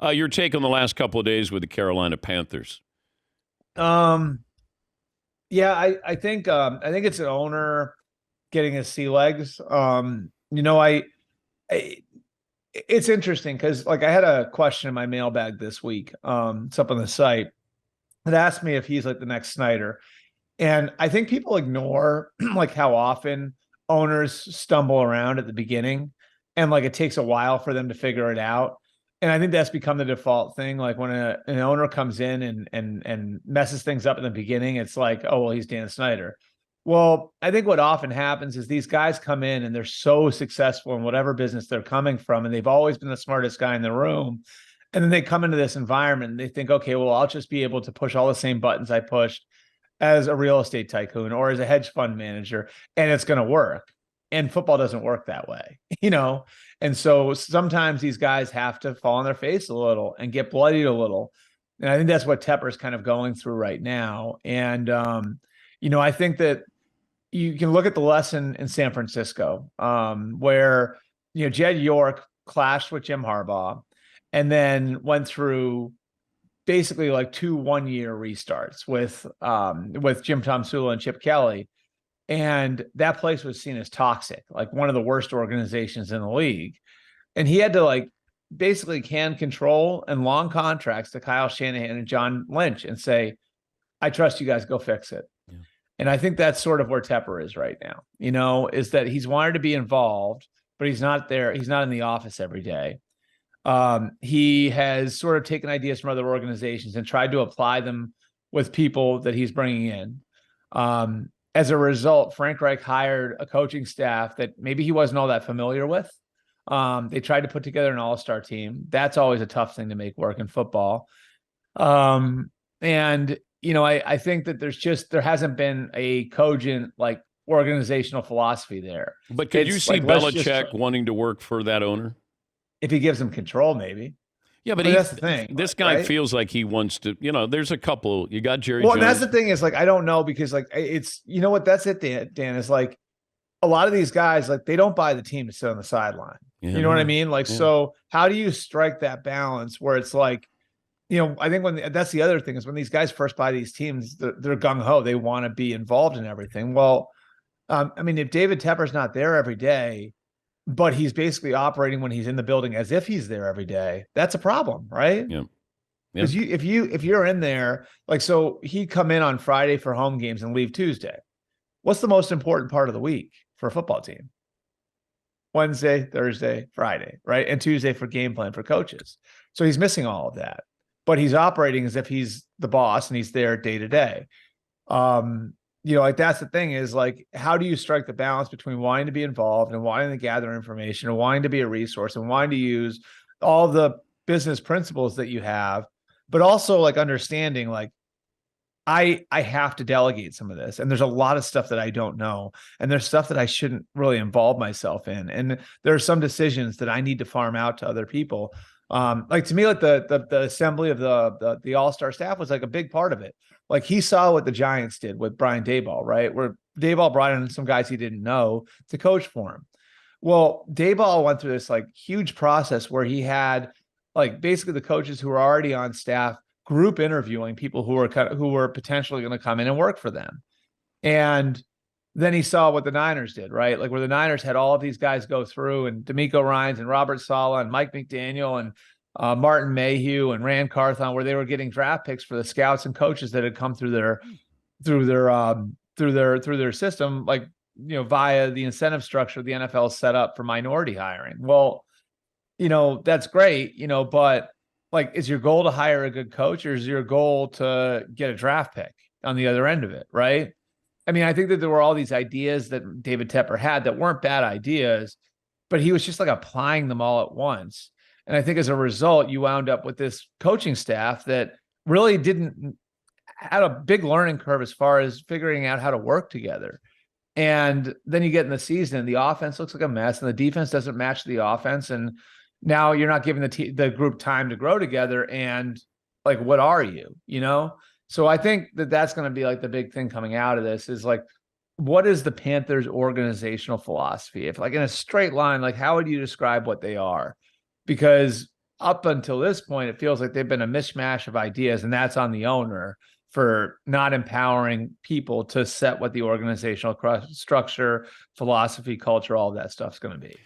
Your take on the last couple of days with the Carolina Panthers? Um, yeah, I think it's an owner getting his sea legs. I it's interesting because like I had a question in my mailbag this week. It's up on the site. It asked me if he's like the next Snyder. And I think people ignore like how often owners stumble around at the beginning and like it takes a while for them to figure it out. And I think that's become the default thing. Like when an owner comes in and messes things up in the beginning, it's like, oh well, he's Dan Snyder. Well, I think what often happens is these guys come in and they're so successful in whatever business they're coming from, and they've always been the smartest guy in the room. And then they come into this environment and they think, okay, well, I'll just be able to push all the same buttons I pushed as a real estate tycoon or as a hedge fund manager, and it's going to work. And football doesn't work that way, you know? And so sometimes these guys have to fall on their face a little and get bloodied a little. And I think that's what Tepper's kind of going through right now. And, I think that you can look at the lesson in San Francisco, where, Jed York clashed with Jim Harbaugh and then went through basically like 2 1-year restarts with Jim Tomsula and Chip Kelly. And that place was seen as toxic, like one of the worst organizations in the league. And he had to like basically can control and long contracts to Kyle Shanahan and John Lynch and say, I trust you guys, go fix it. Yeah. And I think that's sort of where Tepper is right now, is that he's wanted to be involved, but he's not there. He's not in the office every day. He has sort of taken ideas from other organizations and tried to apply them with people that he's bringing in. As a result, Frank Reich hired a coaching staff that maybe he wasn't all that familiar with. They tried to put together an all-star team. That's always a tough thing to make work in football. I think that there hasn't been a cogent like organizational philosophy there. But could you see Belichick wanting to work for that owner? If he gives him control, maybe. Yeah, but that's the thing. This guy right? feels like he wants to, there's a couple. You got Jerry Well, Jones. That's the thing is like, I don't know because like, it's, that's it, Dan, is like a lot of these guys, like they don't buy the team to sit on the sideline. Yeah. You know what I mean? Like, so how do you strike that balance where it's like, I think that's the other thing is when these guys first buy these teams, they're gung ho. They want to be involved in everything. Well, if David Tepper's not there every day, but he's basically operating when he's in the building as if he's there every day, that's a problem, right? Yeah. Because if you're in there, like, so he'd come in on Friday for home games and leave Tuesday. What's the most important part of the week for a football team? Wednesday, Thursday, Friday, right? And Tuesday for game plan for coaches. So he's missing all of that, but he's operating as if he's the boss and he's there day to day. Like that's the thing is like, how do you strike the balance between wanting to be involved and wanting to gather information and wanting to be a resource and wanting to use all the business principles that you have, but also like understanding like, I have to delegate some of this. And there's a lot of stuff that I don't know. And there's stuff that I shouldn't really involve myself in. And there are some decisions that I need to farm out to other people. Like to me, like the assembly of the all-star staff was like a big part of it. Like he saw what the Giants did with Brian Daboll, right? Where Daboll brought in some guys he didn't know to coach for him. Well, Daboll went through this like huge process where he had like basically the coaches who were already on staff group interviewing people who were potentially going to come in and work for them. And then he saw what the Niners did, right? Like where the Niners had all of these guys go through and D'Amico Ryans and Robert Saleh and Mike McDaniel and Martin Mayhew and Rand Carthon, where they were getting draft picks for the scouts and coaches that had come through their system, like, via the incentive structure the NFL set up for minority hiring. Well, that's great, but like, is your goal to hire a good coach or is your goal to get a draft pick on the other end of it? Right. I mean, I think that there were all these ideas that David Tepper had that weren't bad ideas, but he was just like applying them all at once. And I think as a result, you wound up with this coaching staff that really had a big learning curve as far as figuring out how to work together. And then you get in the season and the offense looks like a mess and the defense doesn't match the offense. And now you're not giving the group time to grow together. And like, what are you, So I think that that's going to be like the big thing coming out of this is like, what is the Panthers organizational philosophy? If like in a straight line, like how would you describe what they are? Because up until this point, it feels like they've been a mishmash of ideas, and that's on the owner for not empowering people to set what the organizational structure, philosophy, culture, all of that stuff's going to be.